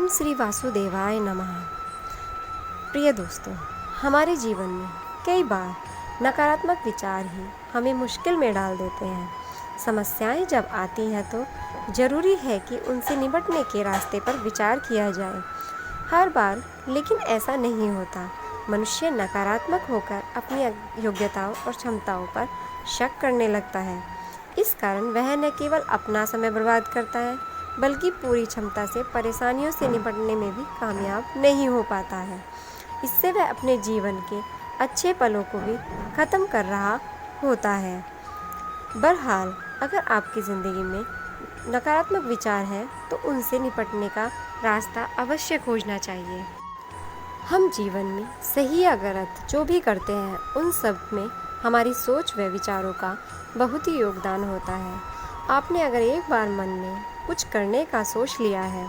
ओम श्री वासुदेवाय नमः। प्रिय दोस्तों, हमारे जीवन में कई बार नकारात्मक विचार ही हमें मुश्किल में डाल देते हैं। समस्याएं जब आती हैं तो ज़रूरी है कि उनसे निपटने के रास्ते पर विचार किया जाए। हर बार लेकिन ऐसा नहीं होता। मनुष्य नकारात्मक होकर अपनी योग्यताओं और क्षमताओं पर शक करने लगता है। इस कारण वह न केवल अपना समय बर्बाद करता है बल्कि पूरी क्षमता से परेशानियों से निपटने में भी कामयाब नहीं हो पाता है। इससे वह अपने जीवन के अच्छे पलों को भी ख़त्म कर रहा होता है। बहरहाल, अगर आपकी ज़िंदगी में नकारात्मक विचार हैं तो उनसे निपटने का रास्ता अवश्य खोजना चाहिए। हम जीवन में सही या गलत जो भी करते हैं उन सब में हमारी सोच व विचारों का बहुत ही योगदान होता है। आपने अगर एक बार मन में कुछ करने का सोच लिया है,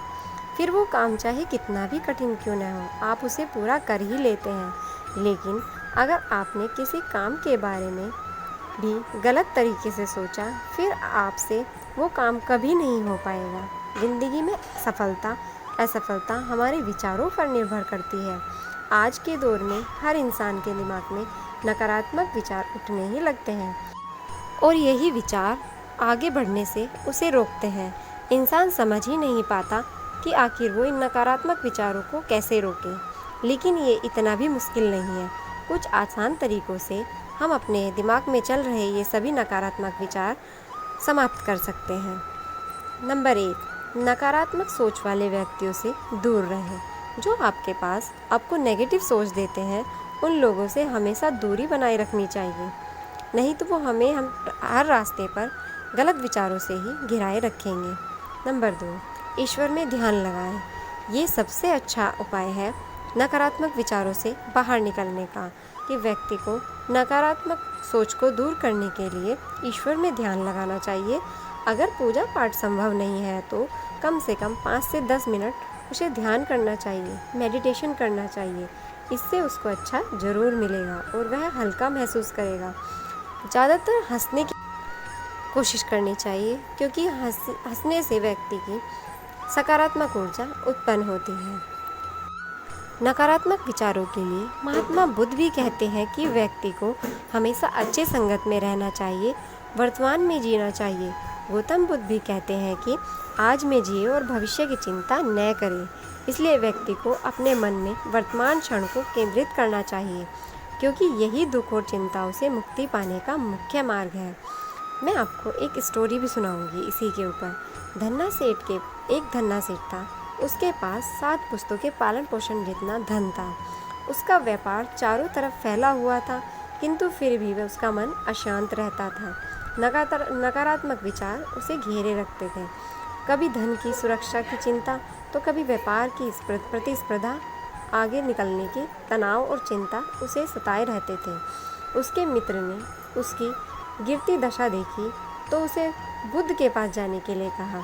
फिर वो काम चाहे कितना भी कठिन क्यों न हो, आप उसे पूरा कर ही लेते हैं। लेकिन अगर आपने किसी काम के बारे में भी गलत तरीके से सोचा, फिर आपसे वो काम कभी नहीं हो पाएगा। ज़िंदगी में सफलता असफलता हमारे विचारों पर निर्भर करती है। आज के दौर में हर इंसान के दिमाग में नकारात्मक विचार उठने ही लगते हैं और यही विचार आगे बढ़ने से उसे रोकते हैं। इंसान समझ ही नहीं पाता कि आखिर वो इन नकारात्मक विचारों को कैसे रोके। लेकिन ये इतना भी मुश्किल नहीं है। कुछ आसान तरीक़ों से हम अपने दिमाग में चल रहे ये सभी नकारात्मक विचार समाप्त कर सकते हैं। नंबर 1, नकारात्मक सोच वाले व्यक्तियों से दूर रहें। जो आपके पास आपको नेगेटिव सोच देते हैं, उन लोगों से हमेशा दूरी बनाए रखनी चाहिए। नहीं तो वो हम हर रास्ते पर गलत विचारों से ही घिराए रखेंगे। नंबर 2, ईश्वर में ध्यान लगाएं। ये सबसे अच्छा उपाय है नकारात्मक विचारों से बाहर निकलने का। कि व्यक्ति को नकारात्मक सोच को दूर करने के लिए ईश्वर में ध्यान लगाना चाहिए। अगर पूजा पाठ संभव नहीं है तो कम से कम 5 से 10 मिनट उसे ध्यान करना चाहिए, मेडिटेशन करना चाहिए। इससे उसको अच्छा ज़रूर मिलेगा और वह हल्का महसूस करेगा। ज़्यादातर हंसने की कोशिश करनी चाहिए, क्योंकि हंसने से व्यक्ति की सकारात्मक ऊर्जा उत्पन्न होती है। नकारात्मक विचारों के लिए महात्मा बुद्ध भी कहते हैं कि व्यक्ति को हमेशा अच्छे संगत में रहना चाहिए, वर्तमान में जीना चाहिए। गौतम बुद्ध भी कहते हैं कि आज में जिए और भविष्य की चिंता न करें। इसलिए व्यक्ति को अपने मन में वर्तमान क्षण को केंद्रित करना चाहिए, क्योंकि यही दुख और चिंताओं से मुक्ति पाने का मुख्य मार्ग है। मैं आपको एक स्टोरी भी सुनाऊंगी इसी के ऊपर। एक धन्ना सेठ था। उसके पास 7 पुश्तों के पालन पोषण जितना धन था। उसका व्यापार चारों तरफ फैला हुआ था, किंतु फिर भी उसका मन अशांत रहता था। नकारात्मक विचार उसे घेरे रखते थे। कभी धन की सुरक्षा की चिंता तो कभी व्यापार की प्रतिस्पर्धा, आगे निकलने की तनाव और चिंता उसे सताए रहते थे। उसके मित्र ने उसकी गिरती दशा देखी तो उसे बुद्ध के पास जाने के लिए कहा।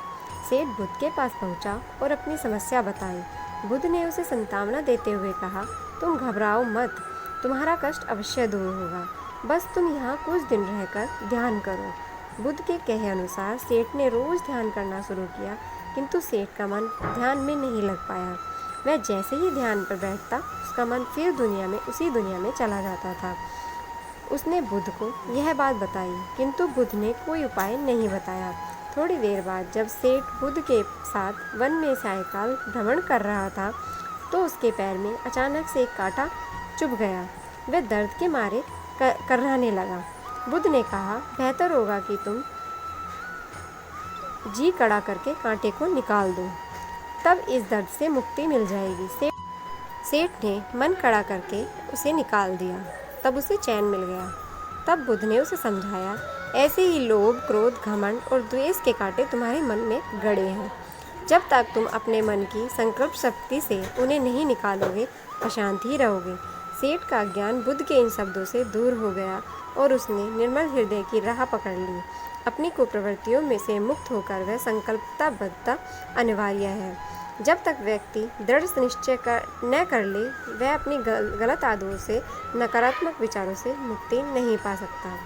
सेठ बुद्ध के पास पहुंचा और अपनी समस्या बताई। बुद्ध ने उसे सांत्वना देते हुए कहा, तुम घबराओ मत, तुम्हारा कष्ट अवश्य दूर होगा। बस तुम यहाँ कुछ दिन रहकर ध्यान करो। बुद्ध के कहे अनुसार सेठ ने रोज़ ध्यान करना शुरू किया, किंतु सेठ का मन ध्यान में नहीं लग पाया। वह जैसे ही ध्यान पर बैठता, उसका मन फिर उसी दुनिया में चला जाता था। उसने बुद्ध को यह बात बताई, किंतु बुद्ध ने कोई उपाय नहीं बताया। थोड़ी देर बाद जब सेठ बुद्ध के साथ वन में सायकाल भ्रमण कर रहा था, तो उसके पैर में अचानक से एक कांटा चुभ गया। वह दर्द के मारे कर्राने लगा। बुद्ध ने कहा, बेहतर होगा कि तुम जी कड़ा करके कांटे को निकाल दो, तब इस दर्द से मुक्ति मिल जाएगी। सेठ ने मन कड़ा करके उसे निकाल दिया, तब उसे चैन मिल गया। तब बुद्ध ने उसे समझाया, ऐसे ही लोभ, क्रोध, घमंड और द्वेष के कांटे तुम्हारे मन में गड़े हैं। जब तक तुम अपने मन की संकल्प शक्ति से उन्हें नहीं निकालोगे, अशांत ही रहोगे। सेठ का ज्ञान बुद्ध के इन शब्दों से दूर हो गया और उसने निर्मल हृदय की राह पकड़ ली। अपनी कुप्रवृत्तियों में से मुक्त होकर वह संकल्पबद्धता अनिवार्य है। जब तक व्यक्ति दृढ़ निश्चय न कर ले, वह अपनी गलत आदतों से, नकारात्मक विचारों से मुक्ति नहीं पा सकता।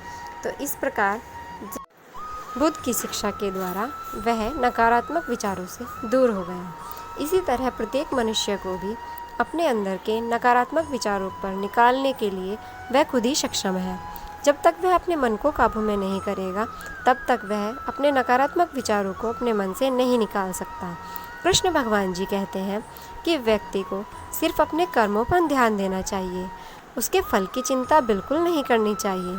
तो इस प्रकार बुद्ध की शिक्षा के द्वारा वह नकारात्मक विचारों से दूर हो गया। इसी तरह प्रत्येक मनुष्य को भी अपने अंदर के नकारात्मक विचारों पर निकालने के लिए वह खुद ही सक्षम है। जब तक वह अपने मन को काबू में नहीं करेगा, तब तक वह अपने नकारात्मक विचारों को अपने मन से नहीं निकाल सकता। कृष्ण भगवान जी कहते हैं कि व्यक्ति को सिर्फ अपने कर्मों पर ध्यान देना चाहिए, उसके फल की चिंता बिल्कुल नहीं करनी चाहिए।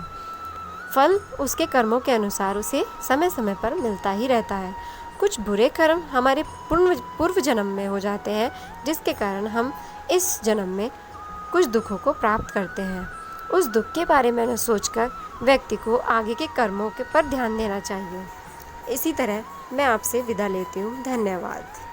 फल उसके कर्मों के अनुसार उसे समय समय पर मिलता ही रहता है। कुछ बुरे कर्म हमारे पूर्व जन्म में हो जाते हैं, जिसके कारण हम इस जन्म में कुछ दुखों को प्राप्त करते हैं। उस दुख के बारे में न सोचकर व्यक्ति को आगे के कर्मों के पर ध्यान देना चाहिए। इसी तरह मैं आपसे विदा लेती हूँ। धन्यवाद।